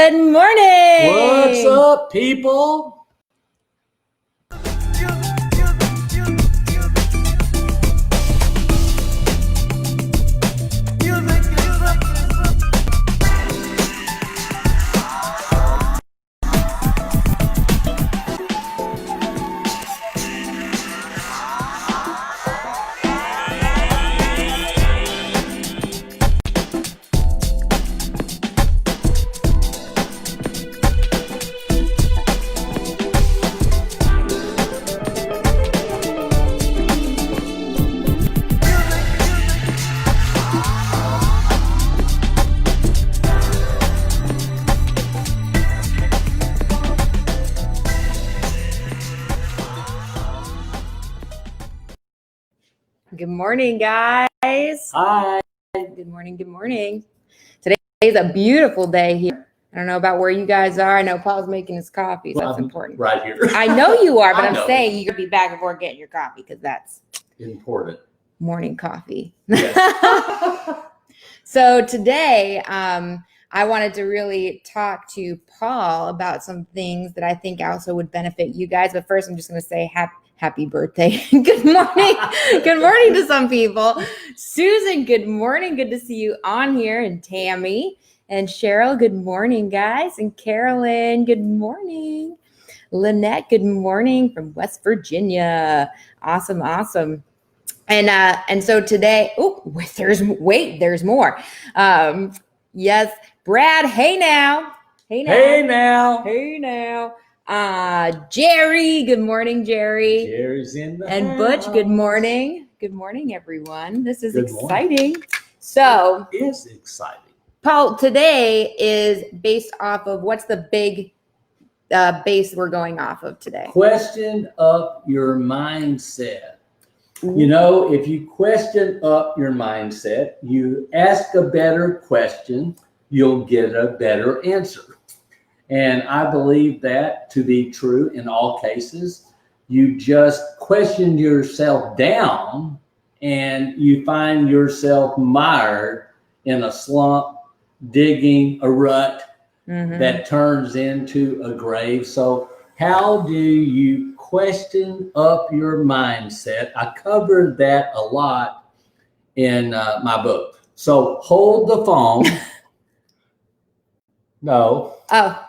Good morning. What's up, people? Good morning, guys. Hi. Good morning. Good morning. Today is a beautiful day here. I don't know about where you guys are. I know Paul's making his coffee, so Well, that's I'm important. right here. I know you are, but I I'm know. saying you're going to be back before getting your coffee because that's Important. morning coffee. Yes. So today, I wanted to really talk to Paul about some things that I think also would benefit you guys. But first, I'm just going to say happy birthday. Good morning. Good morning to some people. Susan, good morning. Good to see you on here. And Tammy and Cheryl, good morning, guys. And Carolyn, good morning. Lynette, good morning from West Virginia. Awesome, awesome. And so today, there's more. Yes, Brad, hey now. Hey now. Hey now. Jerry, good morning, Jerry. Jerry's in the And house. Butch, good morning. Good morning, everyone. This is Good exciting. So, It is exciting. Paul, today is based off of what's the big base we're going off of today? Question up your mindset. You know, if you question up your mindset, you ask a better question, you'll get a better answer. And I believe that to be true in all cases. You just question yourself down and you find yourself mired in a slump, digging a rut that turns into a grave. So how do you question up your mindset? I covered that a lot in my book. So hold the phone. No. Oh,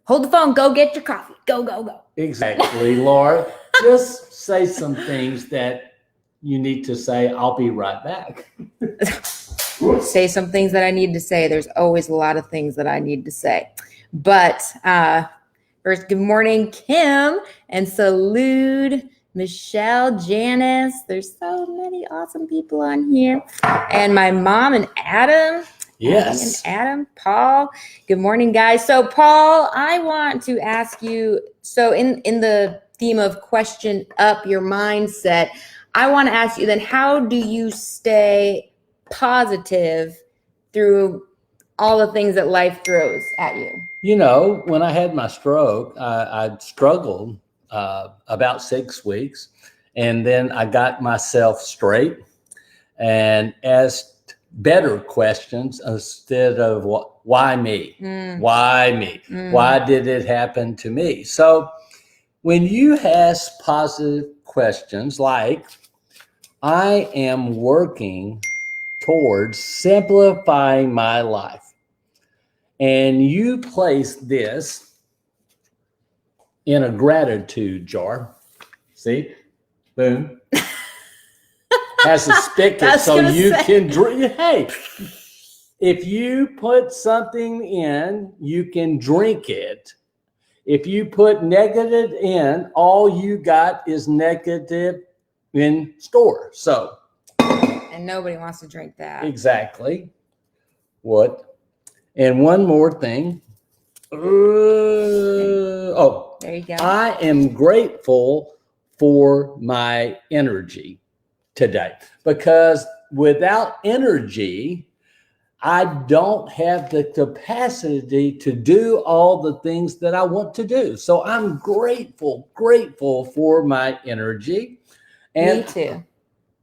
hold the phone. Go get your coffee. Go, go, go. Exactly, Laura. Just say some things that you need to say. I'll be right back. Say some things that I need to say. There's always a lot of things that I need to say. But first, good morning, Kim, and salute Michelle, Janice. There's so many awesome people on here. And my mom and Adam. Yes. And Adam, Paul. Good morning, guys. So, Paul, I want to ask you, so in the theme of question up your mindset, I want to ask you then, how do you stay positive through all the things that life throws at you? You know, when I had my stroke, I struggled about 6 weeks, and then I got myself straight and asked better questions instead of why me? Why me? Why did it happen to me? So when you ask positive questions like, I am working towards simplifying my life, and you place this in a gratitude jar, see, boom, has a spigot so you can drink. Hey, if you put something in, you can drink it. If you put negative in, all you got is negative in store. So, and nobody wants to drink that. Exactly. What? And one more thing. There you go. I am grateful for my energy today, because without energy, I don't have the capacity to do all the things that I want to do. So I'm grateful for my energy. And me too.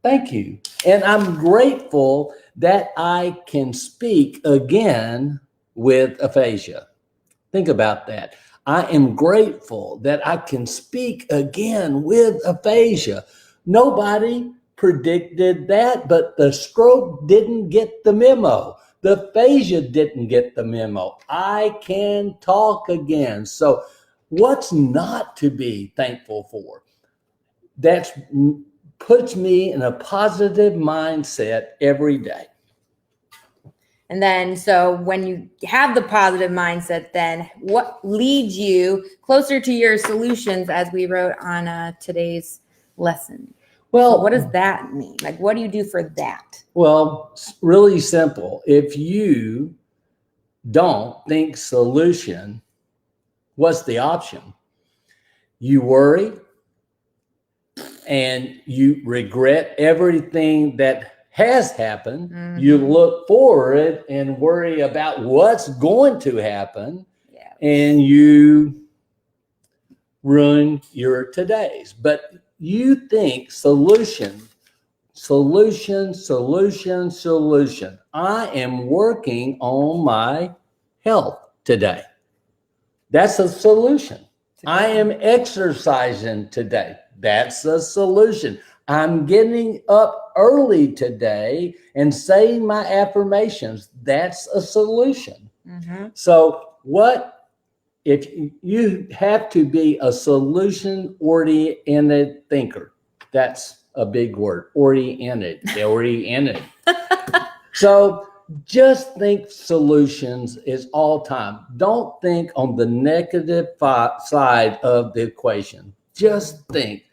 Thank you. And I'm grateful that I can speak again with aphasia. Think about that. I am grateful that I can speak again with aphasia. Nobody predicted that, but the stroke didn't get the memo. The aphasia didn't get the memo. I can talk again. So what's not to be thankful for? That puts me in a positive mindset every day. And then, so when you have the positive mindset, then what leads you closer to your solutions, as we wrote on today's lesson? Well, so what does that mean? Like, what do you do for that? Well, it's really simple. If you don't think solution, what's the option? You worry and you regret everything that has happened. Mm-hmm. You look forward and worry about what's going to happen. Yeah. And you ruin your todays. But you think solution. I am working on my health today. That's a solution. I am exercising today. That's a solution. I'm getting up early today and saying my affirmations. That's a solution. Mm-hmm. So if you have to be a solution-oriented thinker? That's a big word, oriented. So just think solutions is all time. Don't think on the negative side of the equation. Just think,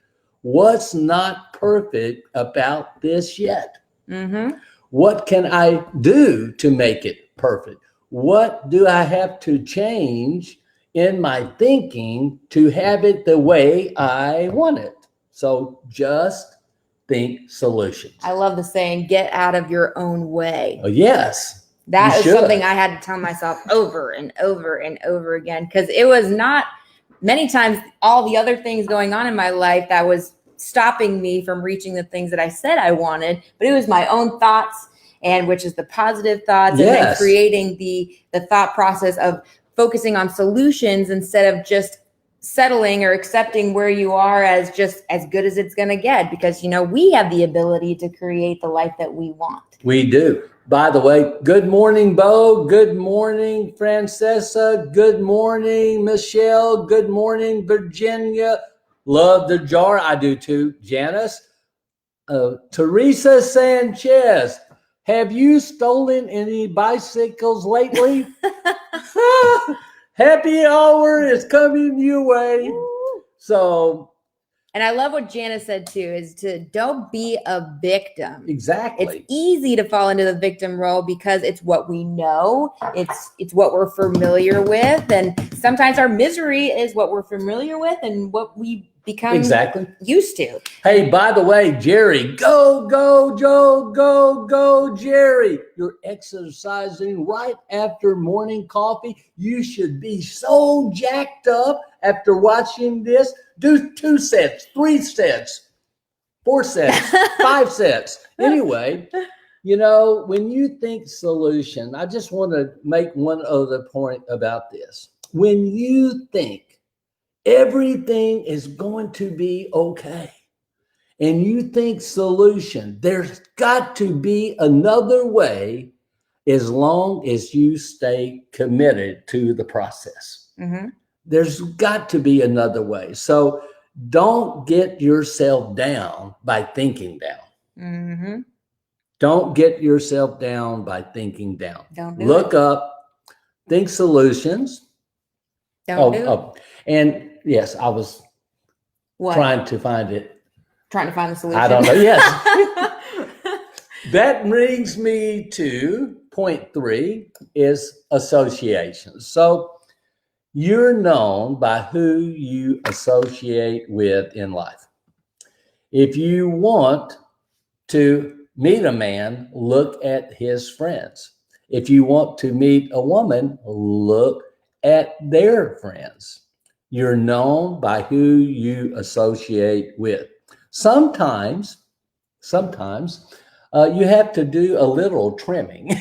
what's not perfect about this yet? Mm-hmm. What can I do to make it perfect? What do I have to change in my thinking to have it the way I want it? So just think solutions. I love the saying, get out of your own way. Oh, yes. That is something I had to tell myself over and over and over again, because it was not many times all the other things going on in my life that was stopping me from reaching the things that I said I wanted, but it was my own thoughts, and which is the positive thoughts, yes. And then creating the thought process of focusing on solutions instead of just settling or accepting where you are as just as good as it's going to get, because we have the ability to create the life that we want. We do. By the way, good morning, Bo. Good morning, Francesca. Good morning, Michelle. Good morning, Virginia. Love the jar. I do too. Janice. Teresa Sanchez. Have you stolen any bicycles lately? Happy hour is coming your way. So, and I love what Janice said too, is to don't be a victim. Exactly. It's easy to fall into the victim role because it's what we know. It's what we're familiar with. And sometimes our misery is what we're familiar with and what we become used to. Hey, by the way, Jerry, go, Joe, go, Jerry. You're exercising right after morning coffee. You should be so jacked up after watching this. Do 2 sets, 3 sets, 4 sets, 5 sets. Anyway, when you think solution, I just want to make one other point about this. When you think everything is going to be okay, and you think solution, there's got to be another way, as long as you stay committed to the process. Mm-hmm. There's got to be another way. So don't get yourself down by thinking down. Mm-hmm. Don't get yourself down by thinking down. Look up, think solutions. And yes, I was trying to find it. Trying to find the solution. I don't know. Yes. That brings me to point 3 is associations. So you're known by who you associate with in life. If you want to meet a man, look at his friends. If you want to meet a woman, look at their friends. You're known by who you associate with. Sometimes you have to do a little trimming.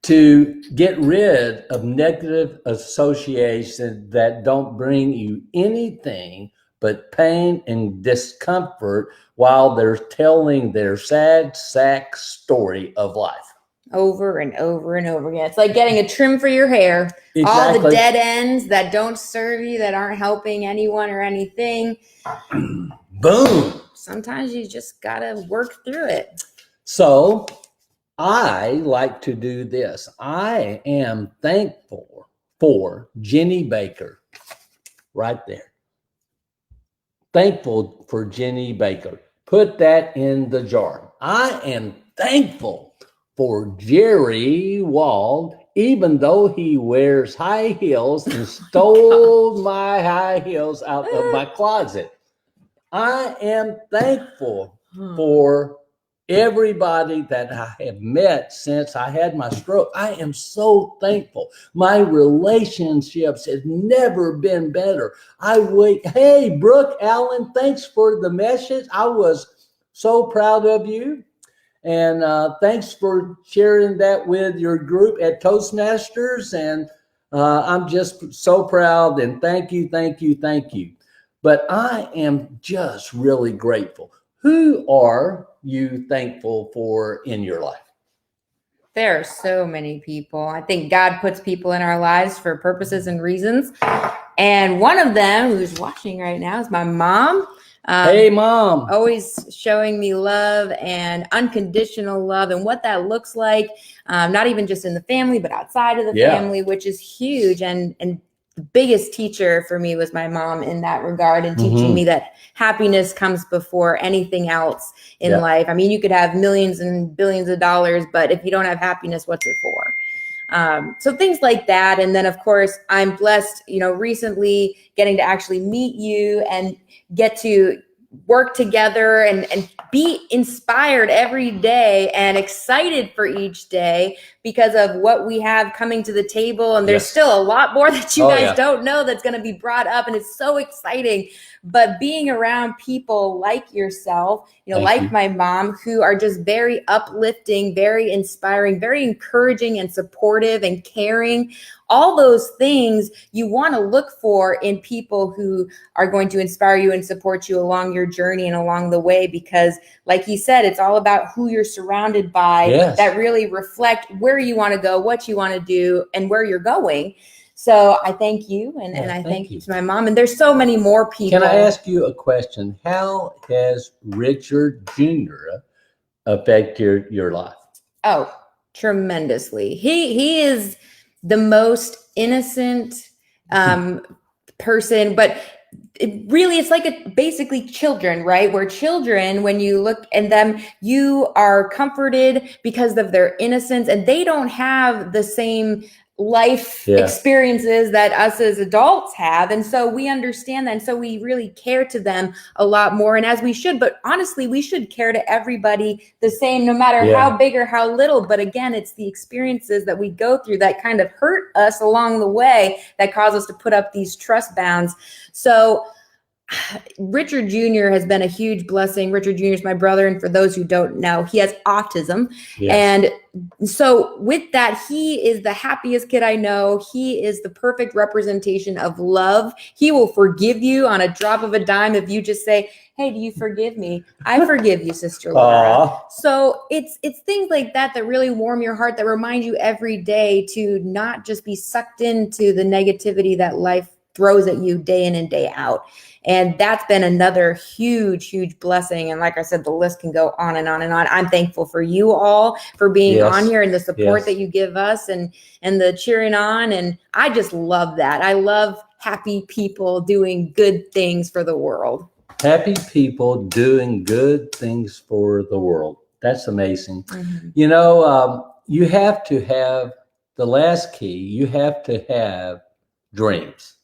to get rid of negative associations that don't bring you anything but pain and discomfort while they're telling their sad sack story of life. Over and over and over again. It's like getting a trim for your hair. Exactly. All the dead ends that don't serve you, that aren't helping anyone or anything. Boom. Sometimes you just got to work through it. So I like to do this. I am thankful for Jenny Baker right there. Thankful for Jenny Baker. Put that in the jar. I am thankful for Jerry Wald, even though he wears high heels and stole my high heels out of my closet. I am thankful for everybody that I have met since I had my stroke. I am so thankful. My relationships have never been better. Hey, Brooke Allen, thanks for the message. I was so proud of you. And thanks for sharing that with your group at Toastmasters. And I'm just so proud, and thank you, thank you, thank you. But I am just really grateful. Who are you thankful for in your life? There are so many people. I think God puts people in our lives for purposes and reasons. And one of them, who's watching right now, is my mom. Hey, Mom. Always showing me love and unconditional love and what that looks like, not even just in the family, but outside of the family, which is huge. And the biggest teacher for me was my mom in that regard, and teaching me that happiness comes before anything else in life. I mean, you could have millions and billions of dollars, but if you don't have happiness, what's it for? So things like that. And then, of course, I'm blessed, recently getting to actually meet you and get to work together and be inspired every day and excited for each day because of what we have coming to the table. And there's still a lot more that you guys don't know that's going to be brought up. And it's so exciting. But being around people like yourself, like my mom, who are just very uplifting, very inspiring, very encouraging and supportive and caring, all those things you want to look for in people who are going to inspire you and support you along your journey and along the way. Because like you said, it's all about who you're surrounded by that really reflect where you want to go, what you want to do, and where you're going. So I thank you, and I thank you to my mom. And there's so many more people. Can I ask you a question? How has Richard Jr. affected your life? Oh, tremendously. He is the most innocent person, but it's like basically children, right? Where children, when you look at them, you are comforted because of their innocence, and they don't have the same life experiences that us as adults have. And so we understand that. And so we really care to them a lot more. And as we should, but honestly, we should care to everybody the same, no matter how big or how little. But again, it's the experiences that we go through that kind of hurt us along the way that cause us to put up these trust bounds. So Richard Jr. has been a huge blessing. Richard Jr. is my brother. And for those who don't know, he has autism. And so with that, he is the happiest kid I know. He is the perfect representation of love. He will forgive you on a drop of a dime if you just say, hey, do you forgive me? I forgive you, Sister Laura. So it's things like that that really warm your heart, that remind you every day to not just be sucked into the negativity that life throws at you day in and day out. And that's been another huge, huge blessing. And like I said, the list can go on and on and on. I'm thankful for you all for being on here and the support that you give us and the cheering on. And I just love that. I love happy people doing good things for the world. Happy people doing good things for the world. That's amazing. You have to have the last key. You have to have dreams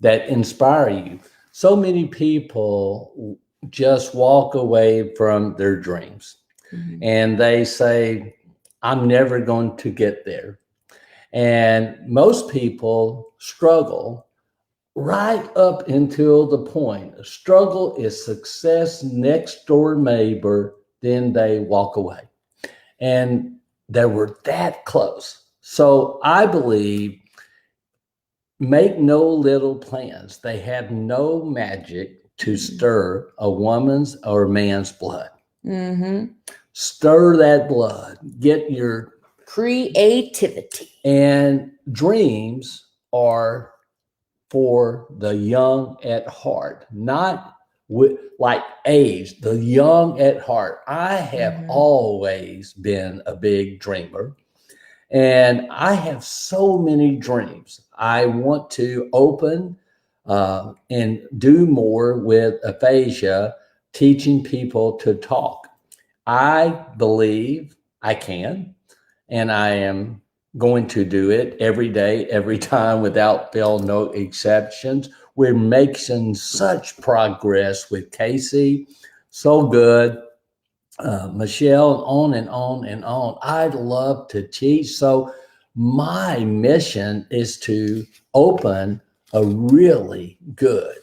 that inspire you. So many people just walk away from their dreams and they say, I'm never going to get there. And most people struggle right up until the point. Struggle is success next door neighbor, then they walk away. And they were that close. So I believe make no little plans. They have no magic to stir a woman's or man's blood. Mm-hmm. Stir that blood. Get your creativity. And dreams are for the young at heart, not like age, the young at heart. I have always been a big dreamer, and I have so many dreams. I want to open and do more with aphasia, teaching people to talk. I believe I can, and I am going to do it every day, every time, without fail, no exceptions. We're making such progress with Casey. So good. Michelle, on and on and on. I'd love to teach. So my mission is to open a really good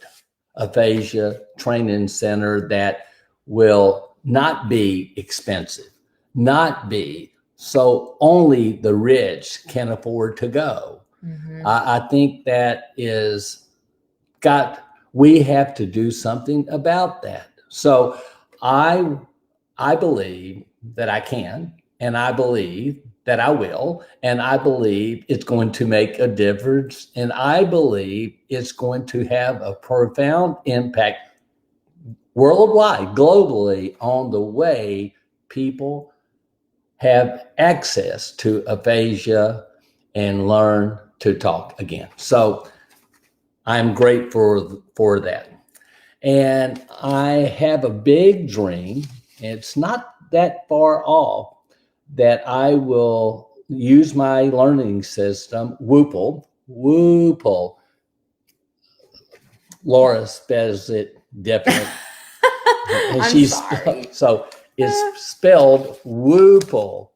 aphasia training center that will not be expensive, not be so only the rich can afford to go. I think that is we have to do something about that. So I believe that I can, and I believe that I will, and I believe it's going to make a difference, and I believe it's going to have a profound impact worldwide, globally, on the way people have access to aphasia and learn to talk again. So I'm grateful for that. And I have a big dream. It's not that far off that I will use my learning system, Whoople. Laura spells it different. And I'm sorry. So it's spelled Whoople.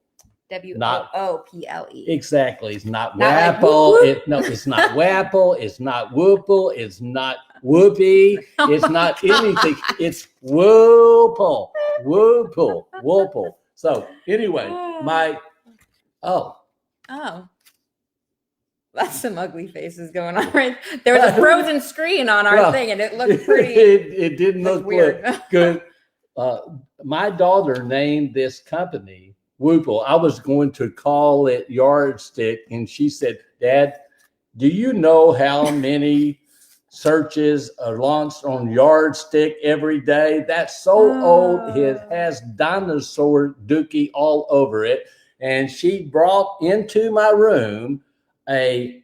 Woople. Exactly. It's not Not Wapple. like No, it's not Wapple. It's not Whoople. It's not Whoopee. It's not anything. It's Whoople. Whoople. So anyway, oh, that's some ugly faces going on right there. Was a frozen screen on our thing, and it looked pretty. It didn't look weird. Good. My daughter named this company Whoople. I was going to call it Yardstick, and she said, "Dad, do you know how many searches are launched on Yardstick every day? That's so old. It has dinosaur dookie all over it." And she brought into my room a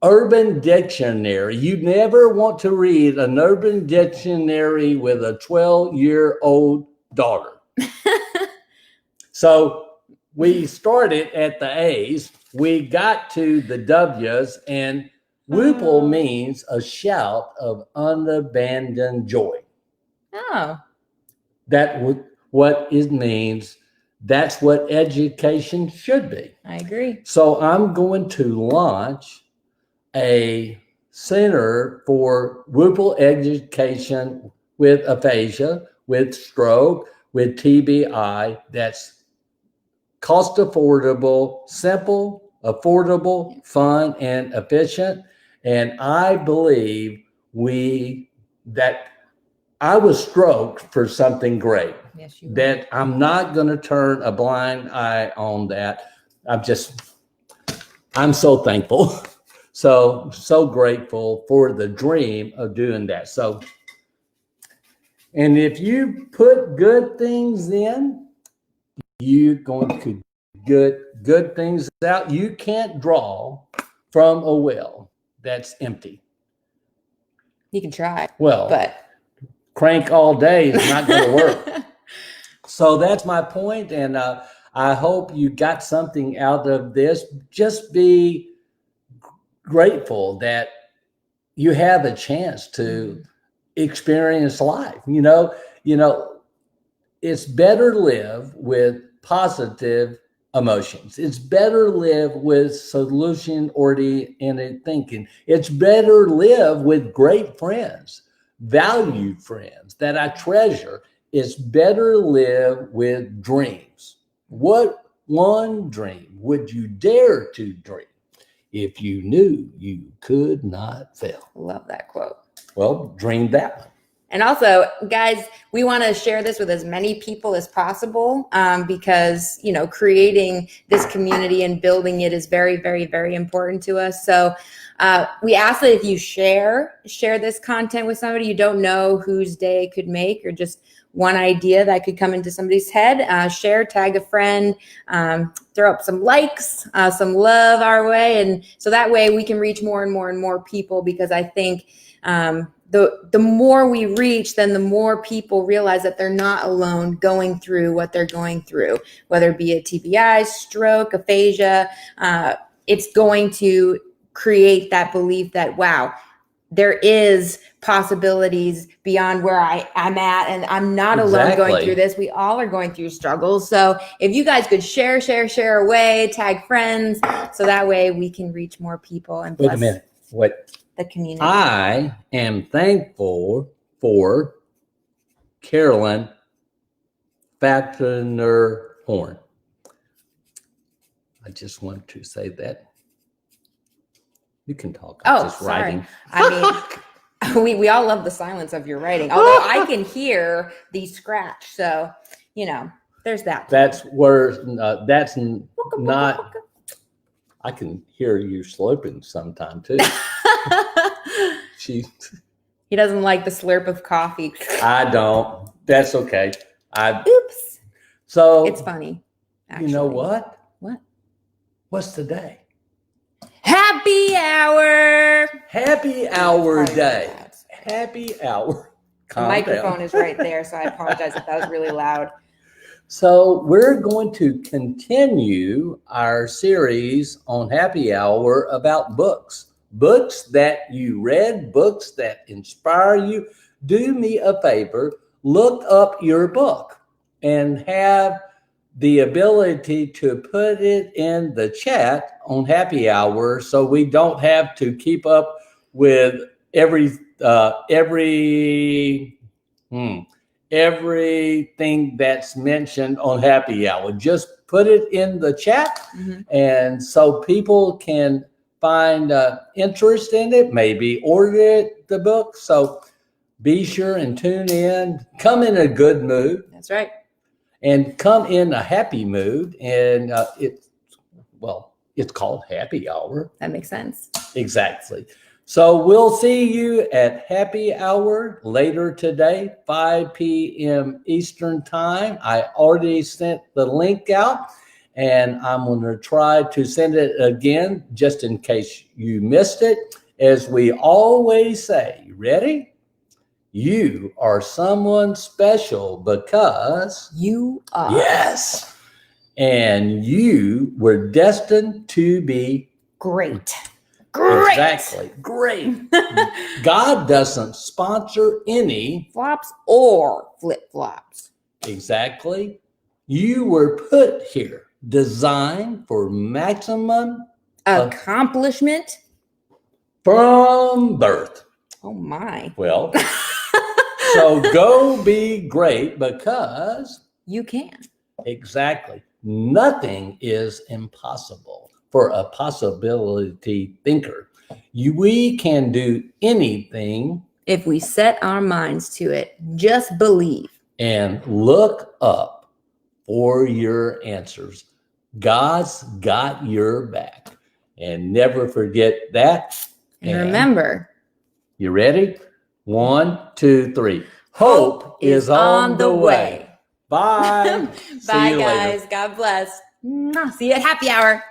Urban Dictionary. You never want to read an Urban Dictionary with a 12-year-old daughter. So we started at the A's, we got to the W's, and Whoople means a shout of unabandoned joy. Oh. What it means. That's what education should be. I agree. So I'm going to launch a center for Whoople education with aphasia, with stroke, with TBI. That's cost affordable, simple, affordable, fun, and efficient. And I believe that I was stroked for something great. Yes, you were. That I'm not going to turn a blind eye on that. I'm so thankful. So grateful for the dream of doing that. So, and if you put good things in, you're going to get good things out. You can't draw from a well that's empty. You can try. Well, but crank all day is not going to work. So that's my point, and I hope you got something out of this. Just be grateful that you have a chance to experience life. You know, it's better to live with positive emotions. It's better to live with solution-oriented thinking. It's better to live with great friends, valued friends that I treasure. It's better to live with dreams. What one dream would you dare to dream if you knew you could not fail? Love that quote. Well, dream that one. And also, guys, we want to share this with as many people as possible because, creating this community and building it is very, very, very important to us. So we ask that if you share this content with somebody you don't know whose day it could make, or just one idea that could come into somebody's head, share, tag a friend, throw up some likes, some love our way. And so that way we can reach more and more and more people, because I think the more we reach, then the more people realize that they're not alone going through what they're going through, whether it be a TBI, stroke, aphasia. It's going to create that belief that, wow, there is possibilities beyond where I'm at, and I'm not alone going through this. We all are going through struggles. So if you guys could share away, tag friends, so that way we can reach more people and bless the community. I am thankful for Carolyn Fattener Horn. I just want to say that. You can talk. I'm just sorry. Writing. I mean, we all love the silence of your writing, although I can hear the scratch. So, there's that. That's where, that's not, I can hear you slurping sometime too. He doesn't like the slurp of coffee. I don't. That's okay. Oops. So it's funny. Actually. You know what? What? What's the day? Happy hour. Happy hour day. Happy hour. The microphone is right there, so I apologize if that was really loud. So we're going to continue our series on Happy Hour about books. Books that you read, books that inspire you. Do me a favor, look up your book and have the ability to put it in the chat on Happy Hour, so we don't have to keep up with everything that's mentioned on Happy Hour. Just put it in the chat, and so people can find interest in it, maybe order the book. So be sure and tune in. Come in a good mood. That's right. And come in a happy mood. And it's called Happy Hour. That makes sense. Exactly. So we'll see you at Happy Hour later today, 5 p.m. Eastern Time. I already sent the link out, and I'm going to try to send it again just in case you missed it. As we always say, you ready? You are someone special because you are. Yes. And you were destined to be great. Exactly. Great. God doesn't sponsor any flops or flip-flops. Exactly. You were put here, designed for maximum accomplishment from birth. Oh my. Well, so go be great because you can. Exactly. Nothing is impossible for a possibility thinker. We can do anything if we set our minds to it. Just believe. And look up for your answers. God's got your back. And never forget that. And remember. You ready? 1, 2, 3. Hope is on the way. Bye. Bye, guys. Later. God bless. See you at Happy Hour.